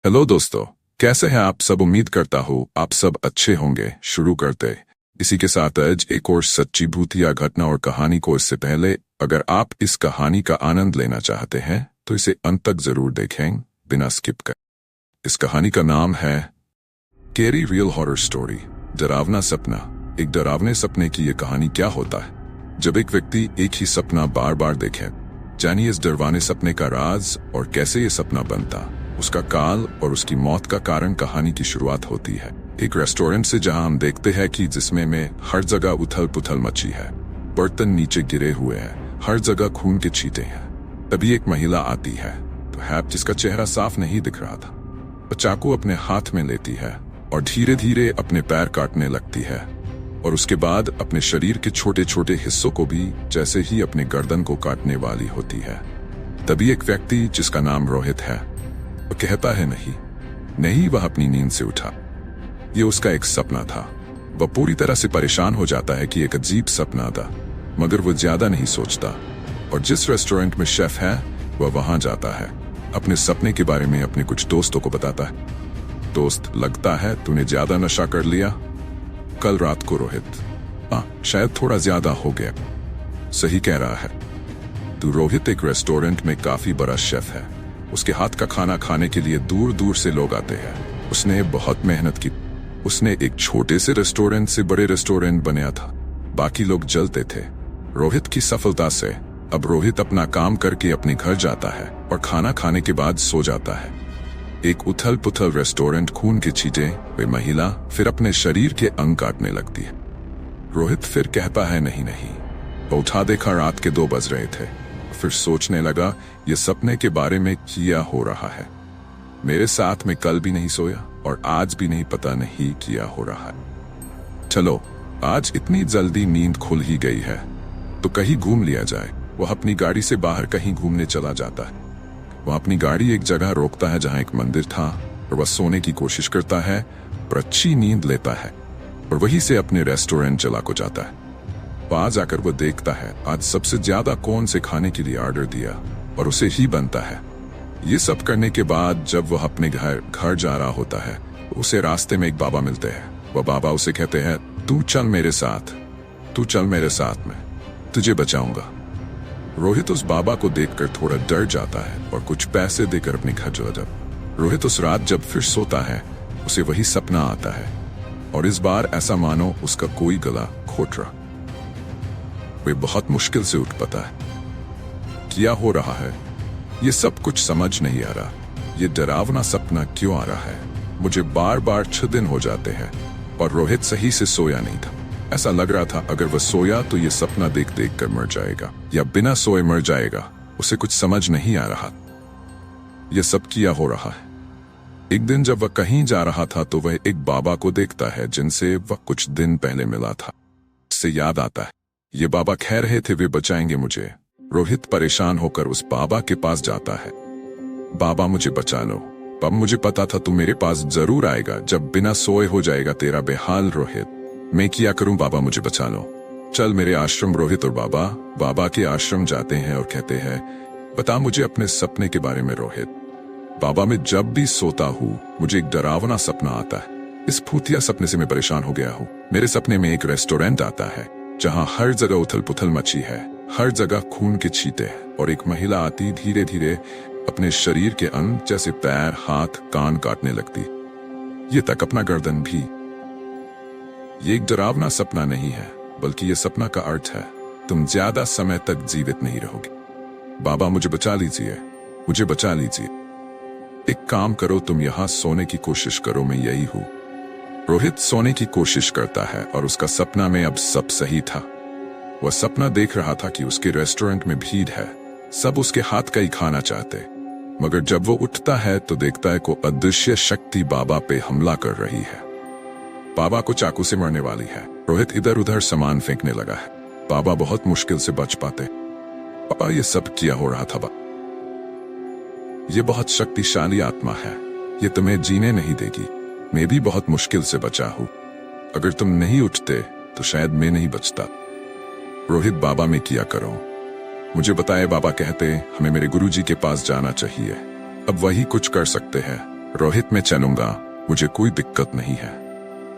Hello दोस्तों, कैसे हैं आप सब। उम्मीद करता हूँ आप सब अच्छे होंगे। शुरू करते इसी के साथ आज एक और सच्ची भूतिया घटना और कहानी को। इससे पहले अगर आप इस कहानी का आनंद लेना चाहते हैं तो इसे अंत तक जरूर देखें बिना स्किप कर। इस कहानी का नाम है कैरी रियल हॉरर स्टोरी, डरावना सपना। एक डरावने सपने की ये कहानी क्या होता है जब एक व्यक्ति एक ही सपना बार बार देखे। जानिए इस डरावने सपने का राज और कैसे ये सपना बनता, उसका काल और उसकी मौत का कारण। कहानी की शुरुआत होती है एक रेस्टोरेंट से, जहां हम देखते हैं कि जिसमें में हर जगह उथल पुथल मची है। बर्तन नीचे गिरे हुए हैं, हर जगह खून के छींटे हैं। तभी एक महिला आती है तो हैप, जिसका चेहरा साफ नहीं दिख रहा था। वो चाकू अपने हाथ में लेती है और धीरे धीरे अपने पैर काटने लगती है और उसके बाद अपने शरीर के छोटे छोटे हिस्सों को भी, जैसे ही अपने गर्दन को काटने वाली होती है। तभी एक व्यक्ति जिसका नाम रोहित है वो कहता है नहीं, वह अपनी नींद से उठा। ये उसका एक सपना था। वह पूरी तरह से परेशान हो जाता है कि एक अजीब सपना था, मगर वो ज्यादा नहीं सोचता और जिस रेस्टोरेंट में शेफ है वह वहां जाता है। अपने सपने के बारे में अपने कुछ दोस्तों को बताता है। दोस्त, लगता है तूने ज्यादा नशा कर लिया कल रात को। रोहित, हाँ, शायद थोड़ा ज्यादा हो गया। सही कह रहा है तू। रोहित एक रेस्टोरेंट में काफी बड़ा शेफ है। उसके हाथ का खाना खाने के लिए दूर दूर से लोग आते हैं। उसने बहुत मेहनत की। उसने एक छोटे से रेस्टोरेंट से बड़े रेस्टोरेंट बनाया था। बाकी लोग जलते थे रोहित की सफलता से। अब रोहित अपना काम करके अपने घर जाता है और खाना खाने के बाद सो जाता है। एक उथल पुथल रेस्टोरेंट, खून के छींटे, वे महिला फिर अपने शरीर के अंग काटने लगती है। रोहित फिर कहता है नहीं। वो उठा देखा रात के 2 बज रहे थे। फिर सोचने लगा ये सपने के बारे में क्या हो रहा है। मेरे साथ में कल भी नहीं सोया और आज भी नहीं, पता नहीं क्या हो रहा है। चलो आज इतनी जल्दी नींद खुल ही गई है तो कहीं घूम लिया जाए। वह अपनी गाड़ी से बाहर कहीं घूमने चला जाता है। वह अपनी गाड़ी एक जगह रोकता है जहां एक मंदिर था और वह सोने की कोशिश करता है पर अच्छी नींद लेता है और वहीं से अपने रेस्टोरेंट चला को जाता है। वहां जाकर वो देखता है आज सबसे ज्यादा कौन से खाने के लिए ऑर्डर दिया और उसे ही बनता है। ये सब करने के बाद जब वह अपने घर जा रहा होता है, उसे रास्ते में एक बाबा मिलते हैं। वह बाबा उसे कहते हैं तू चल मेरे साथ में तुझे बचाऊंगा। रोहित उस बाबा को देखकर थोड़ा डर जाता है और कुछ पैसे देकर अपने घर चला जाता। रोहित उस रात जब फिर सोता है उसे वही सपना आता है और इस बार ऐसा मानो उसका कोई गला घोट रहा। वे बहुत मुश्किल से उठ पाता है। क्या हो रहा है ये सब कुछ समझ नहीं आ रहा। ये डरावना सपना क्यों आ रहा है। मुझे बार बार 6 दिन हो जाते हैं और रोहित सही से सोया नहीं था। ऐसा लग रहा था अगर वह सोया तो ये सपना देख देख कर मर जाएगा या बिना सोए मर जाएगा। उसे कुछ समझ नहीं आ रहा यह सब क्या हो रहा है। एक दिन जब वह कहीं जा रहा था तो वह एक बाबा को देखता है जिनसे वह कुछ दिन पहले मिला था। इससे याद आता है ये बाबा कह रहे थे वे बचाएंगे मुझे। रोहित परेशान होकर उस बाबा के पास जाता है। बाबा मुझे बचा लो। अब मुझे पता था तू मेरे पास जरूर आएगा जब बिना सोए हो जाएगा तेरा बेहाल। रोहित, मैं क्या करूं बाबा, मुझे बचा लो। चल मेरे आश्रम। रोहित और बाबा के आश्रम जाते हैं और कहते हैं बता मुझे अपने सपने के बारे में। रोहित, बाबा, मैं जब भी सोता हूँ मुझे एक डरावना सपना आता है। इस भूतिया सपने से मैं परेशान हो गया हूँ। मेरे सपने में एक रेस्टोरेंट आता है जहां हर जगह उथल पुथल मची है, हर जगह खून के छींटे हैं और एक महिला आती धीरे धीरे अपने शरीर के अंग जैसे पैर, हाथ, कान काटने लगती, ये तक अपना गर्दन भी। ये एक डरावना सपना नहीं है बल्कि ये सपना का अर्थ है तुम ज्यादा समय तक जीवित नहीं रहोगे। बाबा मुझे बचा लीजिए। एक काम करो, तुम यहाँ सोने की कोशिश करो, मैं यही हूँ। रोहित सोने की कोशिश करता है और उसका सपना में अब सब सही था। वह सपना देख रहा था कि उसके रेस्टोरेंट में भीड़ है, सब उसके हाथ का ही खाना चाहते। मगर जब वो उठता है तो देखता है को अदृश्य शक्ति बाबा पे हमला कर रही है। बाबा को चाकू से मारने वाली है। रोहित इधर उधर सामान फेंकने लगा है। बाबा बहुत मुश्किल से बच पाते। पापा, ये सब क्या हो रहा था? ये बहुत शक्तिशाली आत्मा है, ये तुम्हें जीने नहीं देगी। मैं भी बहुत मुश्किल से बचा हूं। अगर तुम नहीं उठते तो शायद मैं नहीं बचता। रोहित, बाबा मैं क्या करूं? मुझे बताए। बाबा कहते हमें मेरे गुरुजी के पास जाना चाहिए, अब वही कुछ कर सकते हैं। रोहित मैं चलूंगा, मुझे कोई दिक्कत नहीं है।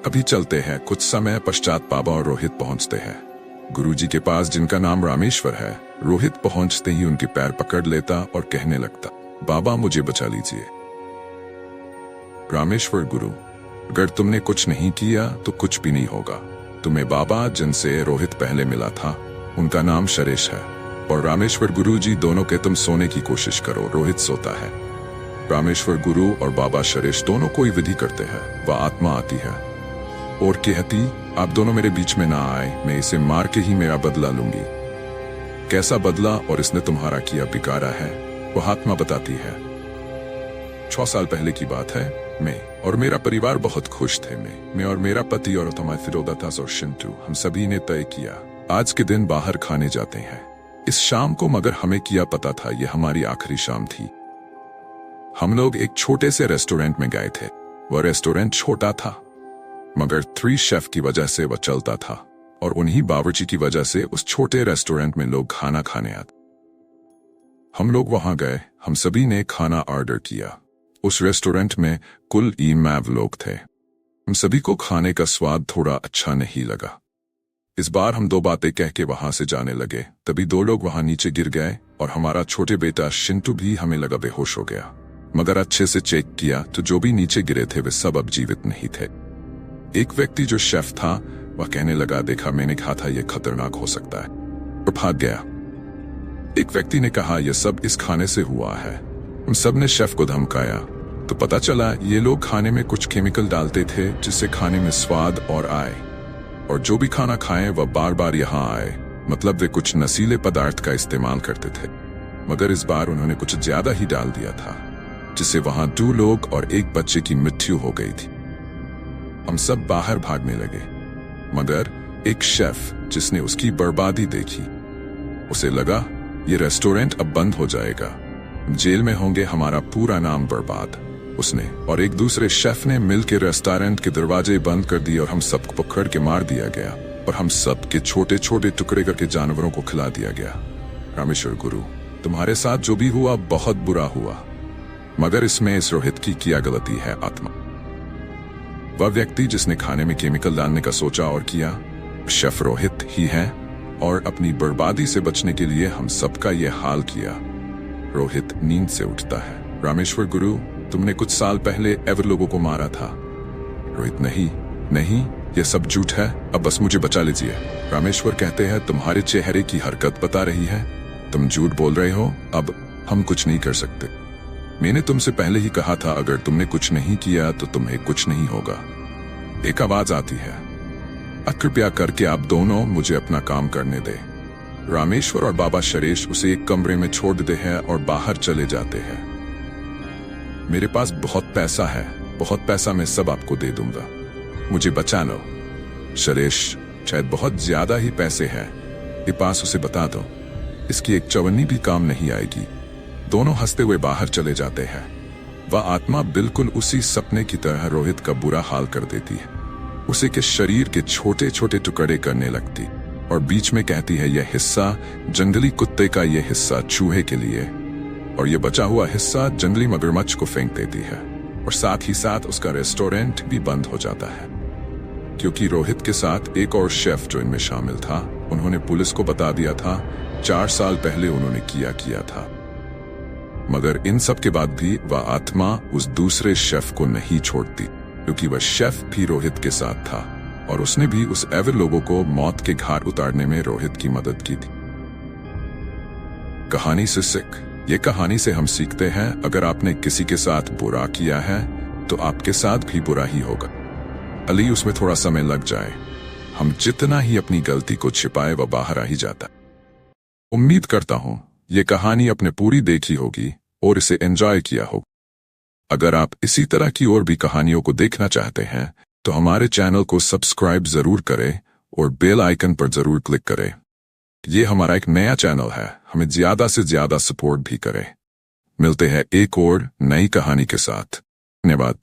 अभी चलते हैं। कुछ समय पश्चात बाबा और रोहित पहुंचते हैं गुरुजी के पास, जिनका नाम रामेश्वर है। रोहित पहुंचते ही उनके पैर पकड़ लेता और कहने लगता, बाबा मुझे बचा लीजिए। रामेश्वर गुरु, अगर तुमने कुछ नहीं किया तो कुछ भी नहीं होगा। तुम्हें बाबा जिनसे रोहित पहले मिला था उनका नाम शरेश है, और रामेश्वर गुरुजी दोनों के तुम सोने की कोशिश करो, रोहित सोता है। रामेश्वर गुरु और बाबा शरेश दोनों कोई विधि करते हैं। वह आत्मा आती है और कहती, आप दोनों मेरे बीच में ना आए, मैं इसे मार के ही मेरा बदला लूंगी। कैसा बदला और इसने तुम्हारा किया बिगाड़ा है, वो आत्मा बताती है। 6 साल पहले की बात है। मैं और मेरा परिवार बहुत खुश थे। मैं और मेरा पति और हमारे फिरोदातास और शिंटू, हम सभी ने तय किया आज के दिन बाहर खाने जाते हैं इस शाम को, मगर हमें क्या पता था ये हमारी आखिरी शाम थी। हम लोग एक छोटे से रेस्टोरेंट में गए थे। वह रेस्टोरेंट छोटा था, मगर 3 शेफ की वजह से वह चलता था, और उन्हीं बावर्ची की वजह से उस छोटे रेस्टोरेंट में लोग खाना खाने आते। हम लोग वहां गए, हम सभी ने खाना ऑर्डर किया। उस रेस्टोरेंट में कुल 9 लोग थे। हम सभी को खाने का स्वाद थोड़ा अच्छा नहीं लगा। इस बार हम 2 बातें कह के वहां से जाने लगे, तभी 2 लोग वहां नीचे गिर गए और हमारा छोटे बेटा शिंटू भी हमें लगा बेहोश हो गया। मगर अच्छे से चेक किया तो जो भी नीचे गिरे थे वे सब अब जीवित नहीं थे। एक व्यक्ति जो शेफ था वह कहने लगा, देखा मैंने कहा था यह खतरनाक हो सकता है, और भाग गया। एक व्यक्ति ने कहा, यह सब इस खाने से हुआ है। हम सब ने शेफ को धमकाया तो पता चला ये लोग खाने में कुछ केमिकल डालते थे जिससे खाने में स्वाद और आए, और जो भी खाना खाएं वह बार बार यहाँ आए। मतलब वे कुछ नशीले पदार्थ का इस्तेमाल करते थे, मगर इस बार उन्होंने कुछ ज्यादा ही डाल दिया था, जिससे वहां 2 लोग और एक बच्चे की मृत्यु हो गई थी। हम सब बाहर भागने लगे, मगर एक शेफ जिसने उसकी बर्बादी देखी, उसे लगा ये रेस्टोरेंट अब बंद हो जाएगा, जेल में होंगे हमारा पूरा नाम बर्बाद। उसने और एक दूसरे शेफ ने मिलकर रेस्टोरेंट के दरवाजे बंद कर दिए और हम सबको पकड़ के मार दिया गया, और हम सब के छोटे छोटे टुकड़े करके जानवरों को खिला दिया गया। रामेश्वर गुरु, तुम्हारे साथ जो भी हुआ बहुत बुरा हुआ, मगर इसमें इस रोहित की क्या गलती है? आत्मा, वह व्यक्ति जिसने खाने में केमिकल डालने का सोचा और किया, शेफ रोहित ही है, और अपनी बर्बादी से बचने के लिए हम सबका यह हाल किया। रोहित नींद से उठता है। रामेश्वर गुरु, तुमने कुछ साल पहले एवर लोगों को मारा था। रोहित, नहीं, यह सब झूठ है, अब बस मुझे बचा लीजिए। रामेश्वर कहते हैं, तुम्हारे चेहरे की हरकत बता रही है, तुम झूठ बोल रहे हो, अब हम कुछ नहीं कर सकते। मैंने तुमसे पहले ही कहा था अगर तुमने कुछ नहीं किया तो तुम्हें कुछ नहीं होगा। एक आवाज आती है, कृपया करके आप दोनों मुझे अपना काम करने दे। रामेश्वर और बाबा शरेश उसे एक कमरे में छोड़ देते हैं और बाहर चले जाते हैं। मेरे पास बहुत पैसा मैं सब आपको दे दूंगा, मुझे बचा लो। शरेश, शायद बहुत ज्यादा ही पैसे हैं, ये पास उसे बता दो, इसकी एक चवन्नी भी काम नहीं आएगी। दोनों हंसते हुए बाहर चले जाते हैं। वह आत्मा बिल्कुल उसी सपने की तरह रोहित का बुरा हाल कर देती है, उसे के शरीर के छोटे छोटे टुकड़े करने लगती, और बीच में कहती है यह हिस्सा जंगली कुत्ते का, यह हिस्सा चूहे के लिए, और यह बचा हुआ हिस्सा जंगली मगरमच्छ को फेंक देती है, और साथ ही साथ उसका रेस्टोरेंट भी बंद हो जाता है। क्योंकि रोहित के साथ एक और शेफ जो इनमें शामिल था, उन्होंने पुलिस को बता दिया था 4 साल पहले उन्होंने किया था। मगर इन सब के बाद भी वह आत्मा उस दूसरे शेफ को नहीं छोड़ती, क्योंकि वह शेफ भी रोहित के साथ था, और उसने भी उस एवर लोगों को मौत के घाट उतारने में रोहित की मदद की थी। कहानी से सीख, ये कहानी से हम सीखते हैं अगर आपने किसी के साथ बुरा किया है तो आपके साथ भी बुरा ही होगा, अली उसमें थोड़ा समय लग जाए। हम जितना ही अपनी गलती को छिपाए वह बाहर आ ही जाता। उम्मीद करता हूं ये कहानी आपने पूरी देखी होगी और इसे एंजॉय किया होगा। अगर आप इसी तरह की और भी कहानियों को देखना चाहते हैं तो हमारे चैनल को सब्सक्राइब जरूर करें और बेल आइकन पर जरूर क्लिक करें। ये हमारा एक नया चैनल है, हमें ज्यादा से ज्यादा सपोर्ट भी करें। मिलते हैं एक और नई कहानी के साथ। धन्यवाद।